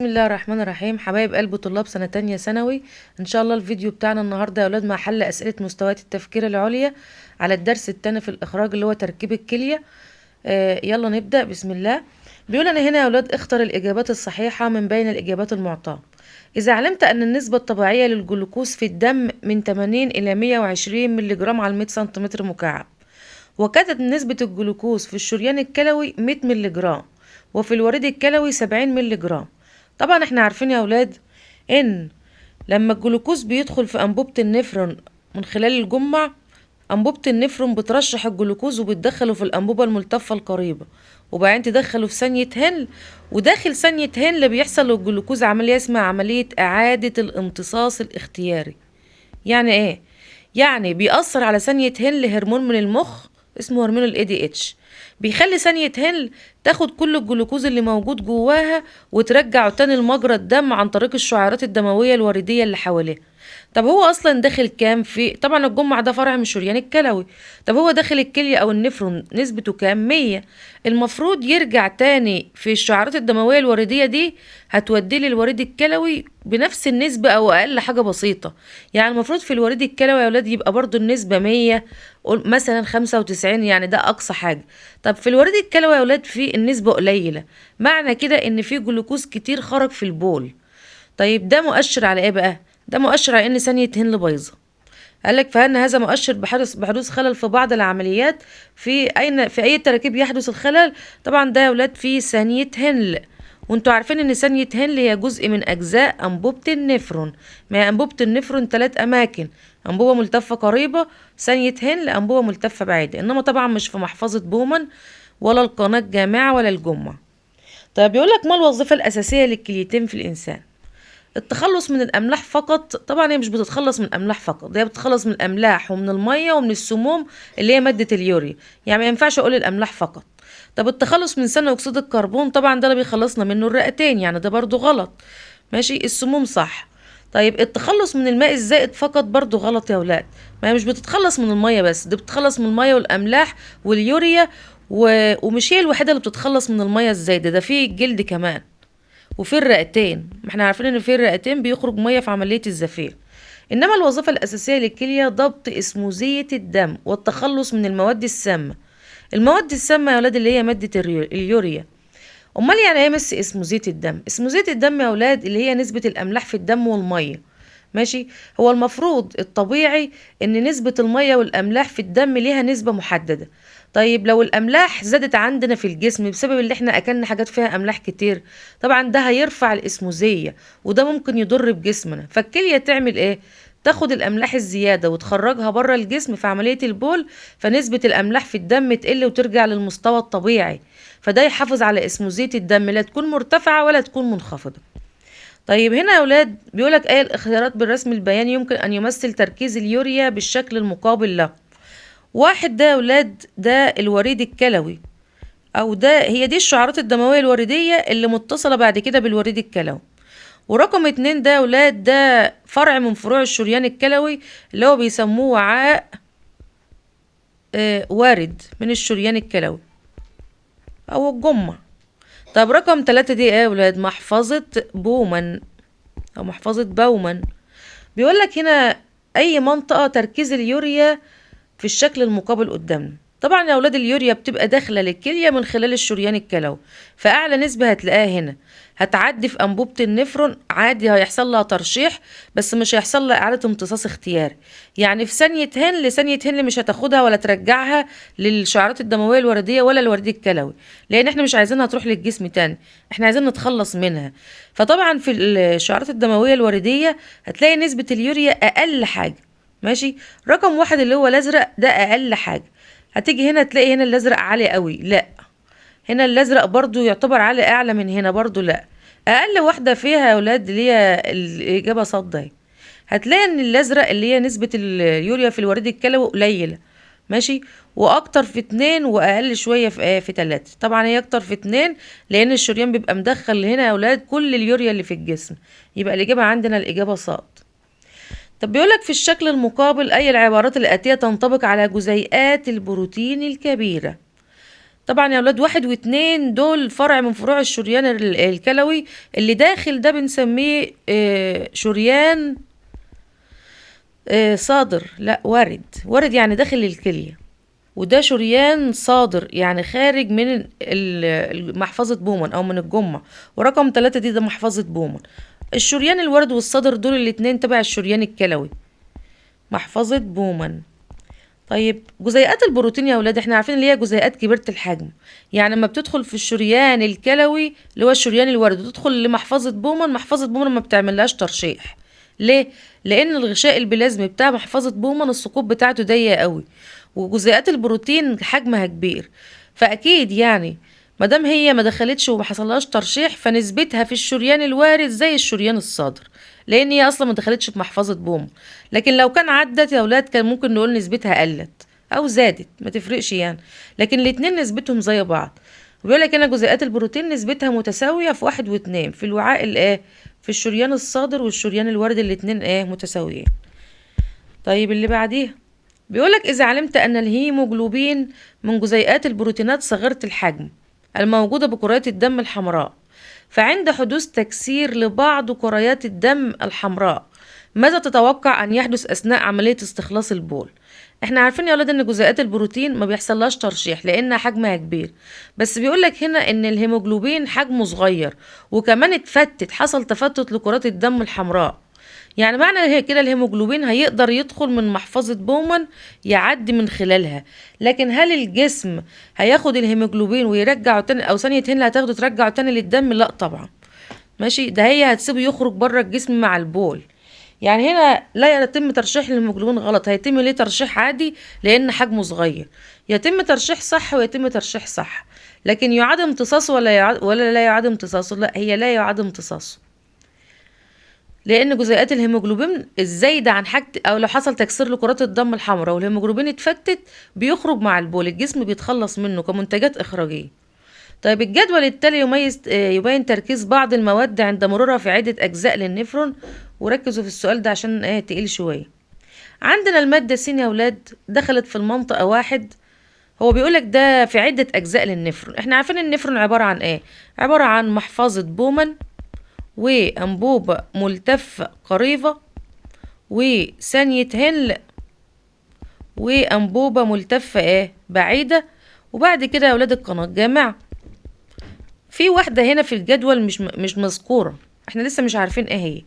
بسم الله الرحمن الرحيم. حبايب قلب طلاب سنة تانية ثانوي، ان شاء الله الفيديو بتاعنا النهاردة يا اولاد مع حل اسئلة مستويات التفكير العليا على الدرس التاني في الاخراج اللي هو تركيب الكلية. يلا نبدأ بسم الله. بيقول انا هنا يا اولاد اختر الاجابات الصحيحة من بين الاجابات المعطاة. اذا علمت ان النسبة الطبيعية للجلوكوز في الدم من 80 الى 120 ملي جرام على 100 سنتيمتر مكعب، وكانت نسبة الجلوكوز في الشريان الكلوي 100 ملي جرام وفي الوريد الكلوي 70 ملي جرام. طبعا احنا عارفين يا اولاد ان لما الجلوكوز بيدخل في انبوبة النفرون من خلال الجمع، انبوبة النفرون بترشح الجلوكوز وبتدخله في الانبوبة الملتفة القريبة، وبعدين تدخله في ثانية هنل، وداخل ثانية هنل بيحصل للجلوكوز عملية اسمها عملية اعادة الامتصاص الاختياري. يعني ايه؟ يعني بيأثر على ثانية هنل هرمون من المخ اسمه هرمون ال ADH، بيخلي ثانية هنل تاخد كل الجلوكوز اللي موجود جواها وترجعه تاني لمجرى الدم عن طريق الشعيرات الدموية الوردية اللي حواليه. طب هو اصلا داخل كام؟ في طبعا الجمع ده فرع من الشريان الكلوي. طب هو داخل الكلية او النفرون نسبته كام؟ 100. المفروض يرجع تاني في الشعيرات الدموية الوردية دي، هتوديه للوريد الكلوي بنفس النسبة او اقل حاجة بسيطة. يعني المفروض في الوريد الكلوي يا ولاد يبقى برضو النسبة 100، مثلا 95، يعني ده اقصى حاجة. طب في الوريد الكلوي يا ولاد في النسبة قليلة، معنى كده ان في جلوكوز كتير خرج في البول. طيب ده مؤشر على ايه بقى؟ ده مؤشر على ان ثانية هنل بايظة. قالك فان هذا مؤشر بحدوث خلل في بعض العمليات. في اي تركيب يحدث الخلل؟ طبعا ده يا ولاد في ثانية هنل، وانتوا عارفين ان ثانية هنل هي جزء من اجزاء انبوبة النفرون. ما هي انبوبة النفرون 3 اماكن: انبوبة ملتفة قريبة، ثانية هنل، انبوبة ملتفة بعيدة، انما طبعا مش في محفظة بومان ولا القناة الجامعة ولا الجمعة. طيب بيقولك ما الوظيفة الاساسية للكليتين في الانسان؟ التخلص من الاملاح فقط. طبعا هي مش بتتخلص من الاملاح فقط، هي بتتخلص من الاملاح ومن الميه ومن السموم اللي هي ماده اليوريا، يعني ما ينفعش اقول الاملاح فقط. طب التخلص من ثاني اكسيد الكربون، طبعا ده اللي بيخلصنا منه الرئتين، يعني ده برضو غلط. ماشي، السموم صح. طيب التخلص من الماء الزائد فقط برضو غلط يا ولاد، ما هي مش بتتخلص من الميه بس، دي بتتخلص من الميه والاملاح واليوريا ومش هي الوحيده اللي بتتخلص من الميه الزايده، ده في الجلد كمان وفي الرئتين. ما احنا عارفين ان في الرئتين بيخرج ميه في عمليه الزفير. انما الوظيفه الاساسيه للكليه ضبط اسموزيه الدم والتخلص من المواد السامه. المواد السامه يا اولاد اللي هي ماده اليوريا. امال يعني ايه اسموزيه الدم؟ اسموزيه الدم يا اولاد اللي هي نسبه الاملاح في الدم والميه. ماشي، هو المفروض الطبيعي ان نسبة المية والاملاح في الدم ليها نسبة محددة. طيب لو الاملاح زادت عندنا في الجسم بسبب اللي احنا اكلنا حاجات فيها املاح كتير، طبعا ده هيرفع الاسموزية وده ممكن يضر بجسمنا. فالكلية تعمل ايه؟ تاخد الاملاح الزيادة وتخرجها بره الجسم في عملية البول، فنسبة الاملاح في الدم تقل وترجع للمستوى الطبيعي، فده يحافظ على اسموزية الدم، لا تكون مرتفعة ولا تكون منخفضة. طيب هنا يا ولاد بيقولك ايه الاختيارات بالرسم البياني يمكن ان يمثل تركيز اليوريا بالشكل المقابل له. واحد ده يا ولاد ده الوريد الكلوي، او ده هي دي الشعيرات الدموية الوردية اللي متصلة بعد كده بالوريد الكلوي. ورقم 2 ده يا ولاد ده فرع من فروع الشريان الكلوي اللي هو بيسموه وعاء وارد من الشريان الكلوي او الجمع. طب رقم 3 دي ايه يا ولاد؟ محفظة بومان او محفظة بومان. بيقول لك هنا اي منطقة تركيز اليوريا في الشكل المقابل قدامنا. طبعا يا اولاد اليوريا بتبقى داخله للكليه من خلال الشريان الكلوي، فاعلى نسبه هتلاقيها هنا، هتعدي في انبوبه النفرون عادي، هيحصل لها ترشيح بس مش هيحصل لها اعاده امتصاص اختياري. يعني في ثانيه ثانيه هن مش هتاخدها ولا ترجعها للشعيرات الدمويه الورديه ولا الوريد الكلوي، لان احنا مش عايزينها تروح للجسم تاني، احنا عايزين نتخلص منها. فطبعا في الشعيرات الدمويه الورديه هتلاقي نسبه اليوريا اقل حاجه. ماشي، رقم 1 اللي هو الازرق ده اقل حاجه. هتيجي هنا تلاقي هنا الازرق عالي قوي، لا. هنا الازرق برضو يعتبر عالي، اعلى من هنا برضو لا. اقل واحده فيها يا اولاد اللي هي الاجابه صد اهي. هتلاقي ان الازرق اللي هي نسبه اليوريا في الوريد الكلوي قليله. ماشي، واكتر في 2 واقل شويه في 3. طبعا هي اكتر في 2 لان الشريان بيبقى مدخل هنا يا اولاد كل اليوريا اللي في الجسم، يبقى الاجابه عندنا الاجابه صاد. طب بيقولك في الشكل المقابل أي العبارات الآتية تنطبق على جزيئات البروتين الكبيرة؟ طبعا يا اولاد 1 و2 دول فرع من فروع الشريان الكلوي. اللي داخل ده بنسميه شريان صادر، لا وارد يعني داخل الكلية. وده شريان صادر يعني خارج من محفظة بومن او من الجمع. ورقم 3 ده محفظة بومن. الشريان الوارد والصادر دول الاتنين تبع الشريان الكلوي، محفظة بومن. طيب جزيئات البروتين يا ولاد احنا عارفين اللي هي جزيئات كبيرة الحجم. يعني لما بتدخل في الشريان الكلوي اللي هو الشريان الوارد وتدخل لمحفظة بومن، محفظة بومن ما بتعملهاش ترشيح. ليه؟ لان الغشاء البلازمي بتاع محفظة بومن الثقوب بتاعته ضيقة قوي، وجزيئات البروتين حجمها كبير. فاكيد يعني مادام هي ما دخلتش وما حصلهاش ترشيح فنسبتها في الشريان الوارد زي الشريان الصادر، لان هي اصلا ما دخلتش في محفظة بومن. لكن لو كان عدت يا اولاد كان ممكن نقول نسبتها قلت او زادت، ما تفرقش يعني. لكن الاتنين نسبتهم زي بعض. وبيقول لك هنا جزيئات البروتين نسبتها متساوية في 1 و2 في الوعاء في الشريان الصادر والشريان الوارد الاتنين متساويين. طيب اللي بعديها بيقولك إذا علمت أن الهيموجلوبين من جزيئات البروتينات صغيرة الحجم الموجودة بكريات الدم الحمراء، فعند حدوث تكسير لبعض كريات الدم الحمراء ماذا تتوقع أن يحدث أثناء عملية استخلاص البول؟ احنا عارفين يا ولاد ان جزيئات البروتين ما بيحصلهاش ترشيح لان حجمها كبير، بس بيقولك هنا ان الهيموجلوبين حجمه صغير وكمان حصل تفتت لكرات الدم الحمراء. يعني معنى كده الهيموجلوبين هيقدر يدخل من محفظة بومن يعدي من خلالها، لكن هل الجسم هياخد الهيموجلوبين ويرجعه تاني او ثانية اللي هتاخده ترجعه تاني للدم؟ لا طبعا. ماشي، ده هي هتسيبه يخرج بره الجسم مع البول. يعني هنا لا يتم ترشيح الهيموجلوبين غلط، هيتم ليه ترشيح عادي لان حجمه صغير. يتم ترشيح صح ويتم ترشيح صح، لكن يعاد امتصاصه ولا لا يعاد امتصاصه؟ لا، هي لا يعاد امتصاصه، لان جزيئات الهيموجلوبين الزايده عن حاجه او لو حصل تكسير لكرات الدم الحمراء والهيموجلوبين اتفتت بيخرج مع البول، الجسم بيتخلص منه كمنتجات اخراجيه. طيب الجدول التالي يبين تركيز بعض المواد عند مرورها في عده اجزاء للنفرون. وركزوا في السؤال ده عشان تقيل شويه. عندنا الماده س يا ولاد دخلت في المنطقه 1. هو بيقولك ده في عده اجزاء للنفرون. احنا عارفين النفرون عباره عن عباره عن محفظه بومن وأنبوبة ملتفة قريبة وثانية هنل وأنبوبة ملتفة بعيدة. وبعد كده يا ولاد القناة جامعة. في واحدة هنا في الجدول مش مذكورة، احنا لسه مش عارفين ايه هي.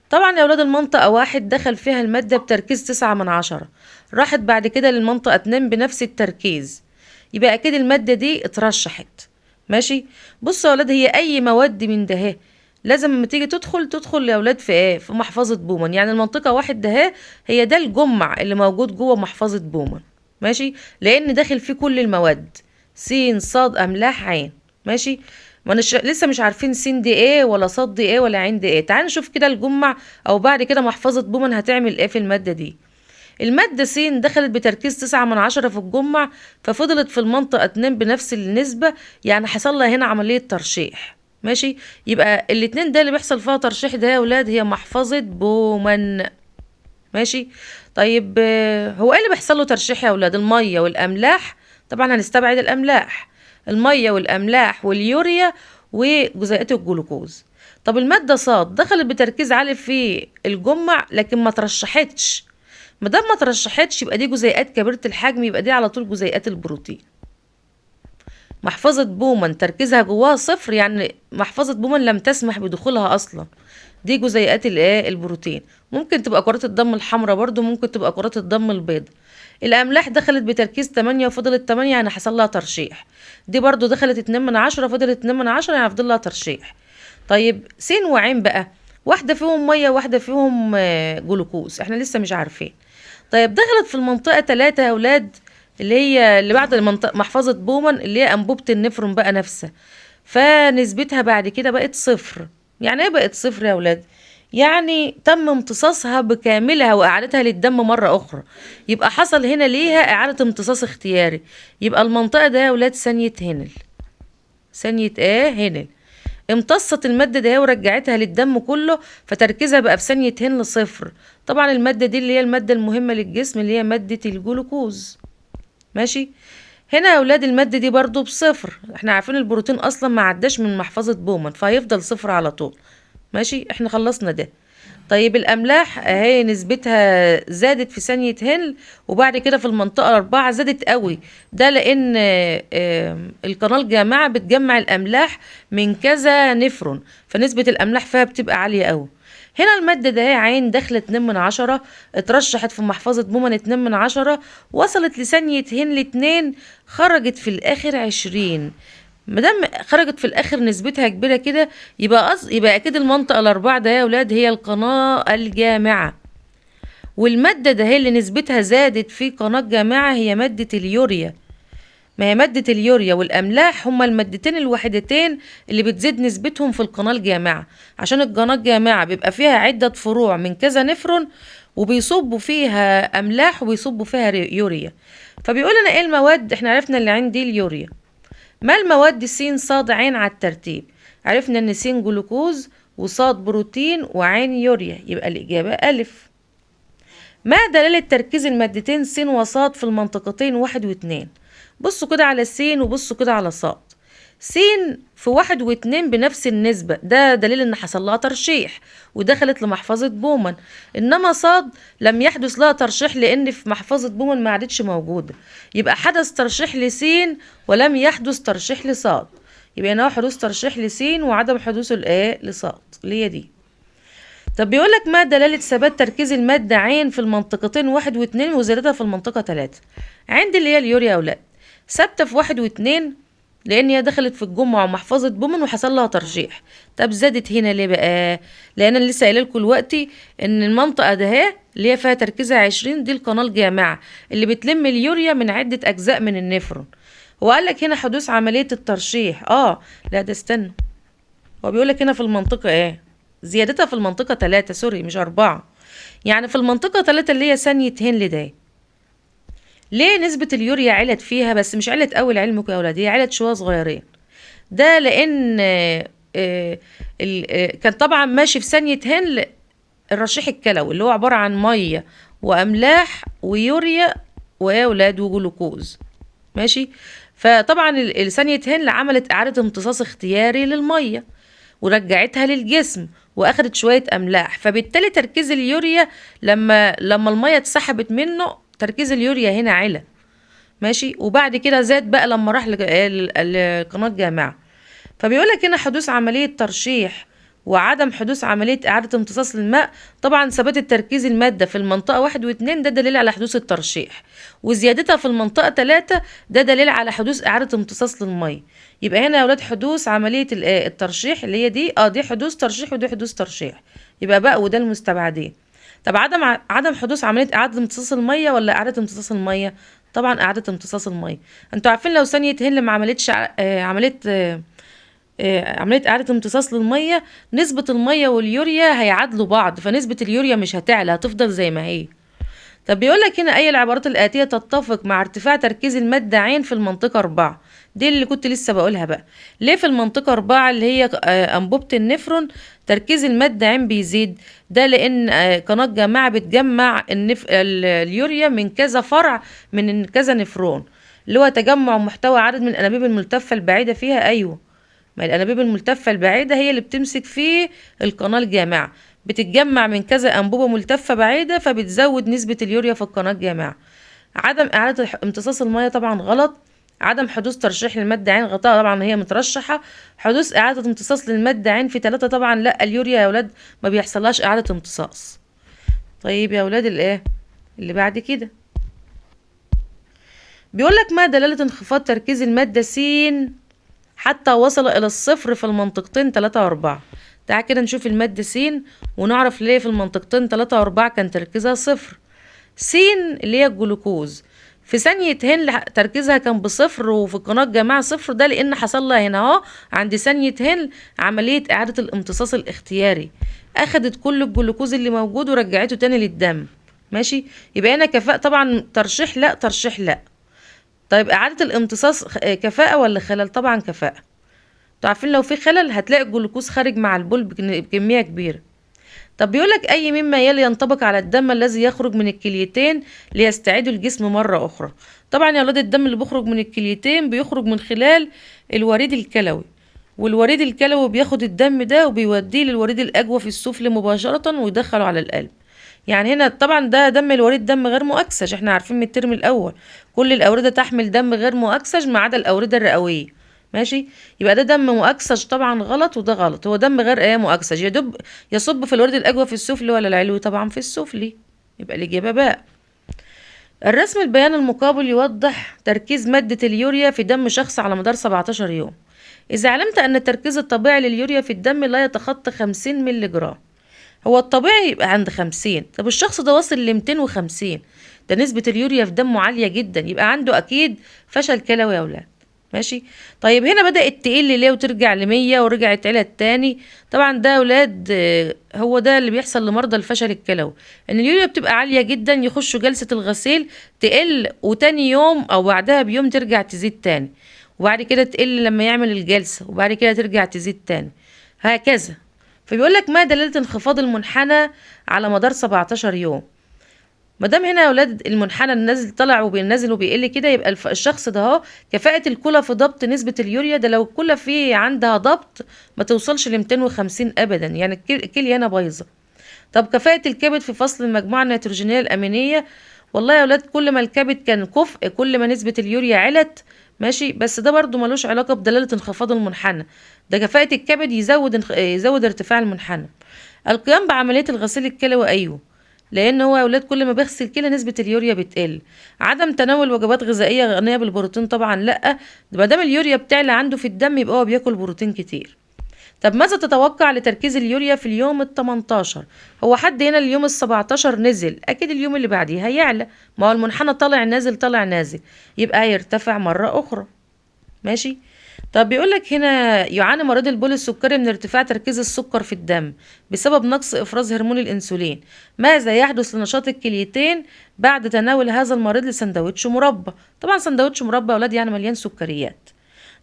طبعا يا ولاد المنطقة 1 دخل فيها المادة بتركيز 9/10، راحت بعد كده للمنطقة 2 بنفس التركيز، يبقى أكيد المادة دي اترشحت. ماشي، بصوا يا ولاد هي أي مواد من ده لازم لما تيجي تدخل يا اولاد في في محفظة بومن. يعني المنطقة 1 ده هي ده الجمع اللي موجود جوه محفظة بومن. ماشي، لان داخل فيه كل المواد س ص املاح عين. ماشي، ما لسه مش عارفين س دي ايه ولا ص دي ايه ولا عين دي ايه. تعال نشوف كده الجمع او بعد كده محفظة بومن هتعمل ايه في المادة دي. المادة س دخلت بتركيز 9/10 في الجمع، ففضلت في المنطقة 2 بنفس النسبة، يعني حصل لها هنا عملية ترشيح. ماشي، يبقى الاتنين ده اللي بيحصل فيها ترشيح ده يا ولاد هي محفظة بومن. ماشي، طيب هو ايه اللي بيحصل له ترشيح يا ولاد؟ المية والاملاح، طبعا هنستبعد الاملاح، المية والاملاح واليوريا وجزيئات الجلوكوز. طب المادة ص دخلت بتركيز عالي في الجمع لكن ما ترشحتش. ما دام ما ترشحتش يبقى دي جزيئات كبيرة الحجم، يبقى دي على طول جزيئات البروتين. محفظة بومن تركيزها جواها 0، يعني محفظة بومن لم تسمح بدخولها أصلا. دي جزيئات البروتين. ممكن تبقى كرات الدم الحمراء برضو، ممكن تبقى كرات الدم البيضاء. الأملاح دخلت بتركيز 8 وفضلت 8، يعني حصل لها ترشيح. دي برضو دخلت 2/10 فضلت 2/10، يعني فضل لها ترشيح. طيب س وعين بقى، واحدة فيهم مية واحدة فيهم جلوكوز، احنا لسه مش عارفين. طيب دخلت في المنطقة 3 يا ولاد اللي بعد المنطقة محفظة بومن اللي هي أنبوبة النفرون بقى نفسها، فنسبتها بعد كده بقت 0. يعني ايه بقت 0 يا ولاد؟ يعني تم امتصاصها بكاملها وإعادتها للدم مرة أخرى، يبقى حصل هنا ليها إعادة امتصاص اختياري. يبقى المنطقة ده يا ولاد ثانية هنل، ثانية هنل امتصت المادة دي ورجعتها للدم كله، فتركيزها بقى في ثانية هنل 0. طبعا المادة دي اللي هي المادة المهمة للجسم اللي هي مادة الجلوكوز. ماشي، هنا يا اولاد المادة دي برضو بصفر، احنا عارفين البروتين اصلا ما عداش من محفظة بومن فهيفضل صفر على طول. ماشي، احنا خلصنا ده. طيب الاملاح اهي نسبتها زادت في ثانية هنل، وبعد كده في المنطقة 4 زادت قوي. ده لان القناة الجامعة بتجمع الاملاح من كذا نفرون، فنسبة الاملاح فيها بتبقى عالية قوي. هنا المادة ده عين دخلت 2/10، اترشحت في محفظة بومن 2/10، وصلت لثانية هنل 2، خرجت في الآخر 20. مادام خرجت في الآخر نسبتها كبيرة كده، يبقى أكيد المنطقة الأربعة ده يا ولاد هي القناة الجامعة. والمادة ده هي اللي نسبتها زادت في قناة جامعة هي مادة اليوريا. ما هي مادة اليوريا والأملاح هما المادتين الوحيدتين اللي بتزيد نسبتهم في القناة الجامعة، عشان القناة الجامعة بيبقى فيها عدة فروع من كذا نفرون، وبيصبوا فيها أملاح وبيصبوا فيها يوريا. فبيقول لنا ايه المواد، احنا عرفنا اللي عندي اليوريا. ما المواد س ص ع على الترتيب؟ عرفنا ان س جلوكوز وصاد بروتين وعين يوريا، يبقى الإجابة ألف. ما دلالة تركيز المادتين س وصاد في المنطقتين 1 و2؟ بصوا كده على س وبصوا كده على صاد. س في 1 و2 بنفس النسبة، ده دليل ان حصل لها ترشيح ودخلت لمحفظة بومن. انما صاد لم يحدث لها ترشيح لان في محفظة بومن ما عادتش موجودة، يبقى حدث ترشيح لسين ولم يحدث ترشيح لصاد. يبقى هنا حدوث ترشيح لسين وعدم حدوث الايه لصاد اللي هي دي. طب بيقول لك ما دلالة ثبات تركيز المادة عين في المنطقتين 1 و2 وزيادتها في المنطقة 3؟ عندي اللي هي اليوريا يا أولاد ثابتة في 1 و2 لأن هي دخلت في الجمعة ومحفظة بومن وحصل لها ترشيح. طب زادت هنا ليه بقى؟ لأن أنا لسه قايله لكم دلوقتي إن المنطقة ده اللي هي فيها تركيزها 20 دي القناة الجامعة اللي بتلم اليوريا من عدة أجزاء من النفرون. وقال لك هنا حدوث عملية الترشيح. لا ده استنى، هو بيقول لك هنا في المنطقة زيادتها في المنطقة 3، سوري مش 4. يعني في المنطقة 3 اللي هي ثانية هنل ده. ليه نسبة اليوريا علت فيها؟ بس مش علت قوي لعلمكم يا ولاد، هي علت شوية صغيرين. ده لأن كان طبعا ماشي في ثانية هنل الرشيح الكلوي اللي هو عبارة عن مية وأملاح ويوريا ويا ولاد وجلوكوز. ماشي، فطبعا ثانية هنل عملت إعادة امتصاص اختياري للمية ورجعتها للجسم واخدت شويه املاح، فبالتالي تركيز اليوريا لما الميه اتسحبت منه تركيز اليوريا هنا علا. ماشي، وبعد كده زاد بقى لما راح لقناه جامعه. فبيقول لك هنا حدوث عمليه ترشيح وعدم حدوث عمليه اعاده امتصاص للماء. طبعا ثبات التركيز الماده في المنطقه 1 و2 ده دليل على حدوث الترشيح، وزيادتها في المنطقه 3 ده دليل على حدوث اعاده امتصاص للميه. يبقى هنا يا ولاد حدوث عمليه الترشيح اللي هي دي حدوث ترشيح ودي حدوث ترشيح، يبقى بقى وده المستبعدين. طب عدم حدوث عمليه اعاده امتصاص الميه ولا اعاده امتصاص الميه؟ طبعا اعاده امتصاص الميه. انتوا عارفين لو ثانيه هنل ما عملتش عملية إعادة امتصاص للمية، نسبة المية واليوريا هيعادلوا بعض، فنسبة اليوريا مش هتعلى، هتفضل زي ما هي. طب بيقولك هنا أي العبارات الآتية تتفق مع ارتفاع تركيز المادة عين في المنطقة 4؟ دي اللي كنت لسه بقولها بقى. ليه في المنطقة 4 اللي هي أنبوبة النفرون تركيز المادة عين بيزيد؟ ده لأن قناة جامعة بتجمع اليوريا من كذا فرع من كذا نفرون، اللي هو تجمع محتوى عدد من الأنابيب الملتفة البعيدة فيها. أيوه، ما الأنابيب الملتفة البعيدة هي اللي بتمسك في القناة الجامعة، بتتجمع من كذا أنبوبة ملتفة بعيدة فبتزود نسبة اليوريا في القناة الجامعة. عدم إعادة امتصاص المياه طبعا غلط. عدم حدوث ترشيح للمادة عين غطاء، طبعا هي مترشحة. حدوث إعادة امتصاص للمادة عين في 3 طبعا لا، اليوريا يا ولاد ما بيحصلهاش إعادة امتصاص. طيب يا ولاد اللي بعد كده بيقولك ما دلالة انخفاض تركيز المادة س حتى وصل إلى الصفر في المنطقتين 3 و4؟ تعال كده نشوف المادة س ونعرف ليه في المنطقتين 3 و4 كان تركيزها صفر. س اللي هي الجلوكوز في ثانية هنل تركيزها كان بصفر، وفي القناة الجامعة صفر، ده لأن حصل لها هنا عند ثانية هنل عملية إعادة الامتصاص الاختياري، أخدت كل الجلوكوز اللي موجود ورجعته تاني للدم. ماشي، يبقى هنا كفاءة طبعا، ترشيح لا، ترشيح لا. طيب إعادة الامتصاص كفاءة ولا خلل؟ طبعا كفاءة. انتوا عارفين لو في خلل هتلاقي الجلوكوز خارج مع البول بكمية كبيرة. طب بيقولك اي مما يلي ينطبق على الدم الذي يخرج من الكليتين ليستعيد الجسم مرة اخرى. طبعا يا ولاد الدم اللي بيخرج من الكليتين بيخرج من خلال الوريد الكلوي، والوريد الكلوي بياخد الدم ده وبيوديه للوريد الاجوف السفلي مباشرة ويدخله على القلب. يعني هنا طبعا ده دم الوريد دم غير مؤكسج، احنا عارفين من الترم الاول كل الاوردة تحمل دم غير مؤكسج ما عدا الاوردة الرئوية. ماشي، يبقى ده دم مؤكسج طبعا غلط، وده غلط، هو دم غير مؤكسج يدب يصب في الوريد الاجوف السفلي ولا العلوي؟ طبعا في السفلي، يبقى الاجابة باء. الرسم البياني المقابل يوضح تركيز مادة اليوريا في دم شخص على مدار 17 يوم. إذا علمت أن التركيز الطبيعي لليوريا في الدم لا يتخطى 50 مللي جرام، هو الطبيعي يبقى عند 50، طب الشخص ده وصل ل 250، ده نسبة اليوريا في دمه عالية جدا، يبقى عنده أكيد فشل كلوي يا أولاد. ماشي، طيب هنا بدأت تقل ليه وترجع ل100 ورجعت على التاني؟ طبعا ده يا أولاد هو ده اللي بيحصل لمرضى الفشل الكلوي، ان اليوريا بتبقى عالية جدا، يخشوا جلسة الغسيل تقل، وتاني يوم او بعدها بيوم ترجع تزيد تاني، وبعد كده تقل لما يعمل الجلسة، وبعد كده ترجع تزيد تاني، هكذا. فبيقول لك ما دلالة انخفاض المنحنى على مدار 17 يوم؟ ما دام هنا يا اولاد المنحنى النازل طلع وبينزل وبيقل كده، يبقى الشخص ده اهو كفاءة الكلى في ضبط نسبة اليوريا، ده لو الكلى فيه عندها ضبط ما توصلش ل 250 ابدا، يعني الكلية هنا بايظة. طب كفاءة الكبد في فصل المجموعة النيتروجينية الأمينية؟ والله يا ولاد كل ما الكبد كان كفء كل ما نسبة اليوريا علت. ماشي، بس ده برضو ملوش علاقة بدلالة انخفاض المنحنى، ده كفاءة الكبد يزود ارتفاع المنحنى. القيام بعملية الغسيل الكلوي أيوه، لأن هو يا ولاد كل ما بيغسل كلى نسبة اليوريا بتقل. عدم تناول وجبات غذائية غنية بالبروتين؟ طبعا لأ، ما دام اليوريا بتعلى عنده في الدم يبقى هو بياكل بروتين كتير. طب ماذا تتوقع لتركيز اليوريا في اليوم ال18؟ هو حد هنا اليوم ال17 نزل، اكيد اليوم اللي بعديه هيعلى، ما هو المنحنى طالع نازل طالع نازل، يبقى هيرتفع مرة اخرى. ماشي، طب بيقولك هنا يعاني مريض البول السكري من ارتفاع تركيز السكر في الدم بسبب نقص افراز هرمون الانسولين، ماذا يحدث لنشاط الكليتين بعد تناول هذا المريض لسندوتش مربى؟ طبعا سندوتش مربى يا اولاد يعني مليان سكريات.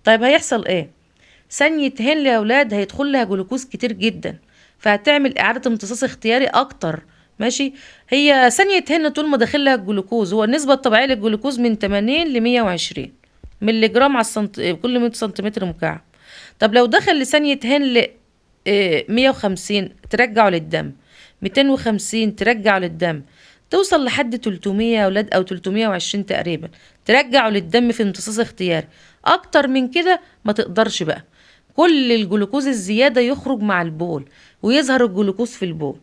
طيب هيحصل ايه؟ ثانية هن يا اولاد هيدخل لها جلوكوز كتير جدا، فهتعمل اعادة امتصاص اختياري اكتر. ماشي، هي ثانية هن طول ما داخل لها الجلوكوز، هو النسبة الطبيعية للجلوكوز من 80 ل 120 مللي جرام على كل 100 سنتيمتر مكعب. طب لو دخل لثانية هن ل 150 ترجعه للدم، 250 ترجعه للدم، توصل لحد 300 يا اولاد او 320 تقريبا ترجعه للدم في امتصاص اختياري. اكتر من كده ما تقدرش بقى، كل الجلوكوز الزيادة يخرج مع البول ويظهر الجلوكوز في البول.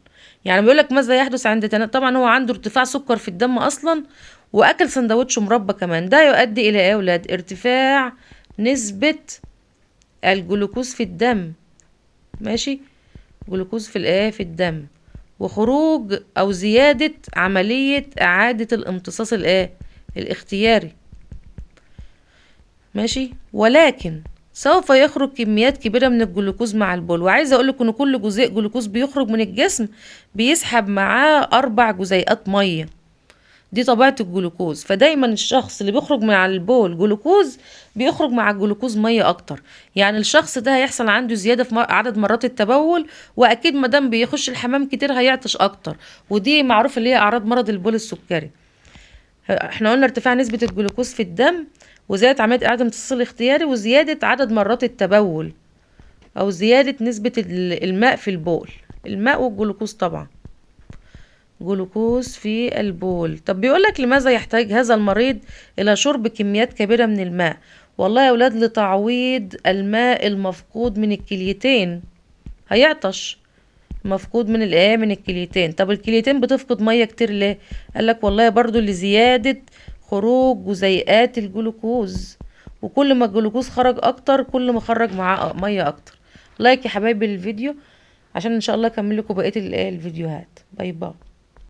يعني بيقولك ماذا يحدث عند طبعا هو عنده ارتفاع سكر في الدم اصلا واكل سندوتش مربى كمان، ده يؤدي الى ايه يا اولاد؟ ارتفاع نسبة الجلوكوز في الدم. ماشي، جلوكوز في في الدم، وخروج او زيادة عملية اعادة الامتصاص الاختياري. ماشي، ولكن سوف يخرج كميات كبيرة من الجلوكوز مع البول، وعايزة اقولك ان كل جزيء جلوكوز بيخرج من الجسم بيسحب معاه 4 جزيئات مية، دي طبيعة الجلوكوز، فدايما الشخص اللي بيخرج مع البول جلوكوز بيخرج مع الجلوكوز مية اكتر، يعني الشخص ده هيحصل عنده زيادة في عدد مرات التبول، واكيد مادام بيخش الحمام كتير هيعطش اكتر، ودي معروف اللي هي اعراض مرض البول السكري. احنا قلنا ارتفاع نسبة الجلوكوز في الدم، وزيادة عملية إعادة امتصاص الاختياري، وزيادة عدد مرات التبول، أو زيادة نسبة الماء في البول، الماء والجلوكوز طبعا، جلوكوز في البول. طب بيقولك لماذا يحتاج هذا المريض إلى شرب كميات كبيرة من الماء؟ والله يا أولاد لتعويض الماء المفقود من الكليتين، هيعطش، مفقود من من الكليتين. طب الكليتين بتفقد ميه كتير ليه؟ قالك والله برضو لزيادة خروج جزيئات الجلوكوز، وكل ما الجلوكوز خرج اكتر كل ما خرج معاه ميه اكتر. لايك يا حبايبي الفيديو عشان ان شاء الله اكمل لكم بقية الفيديوهات. باي باي.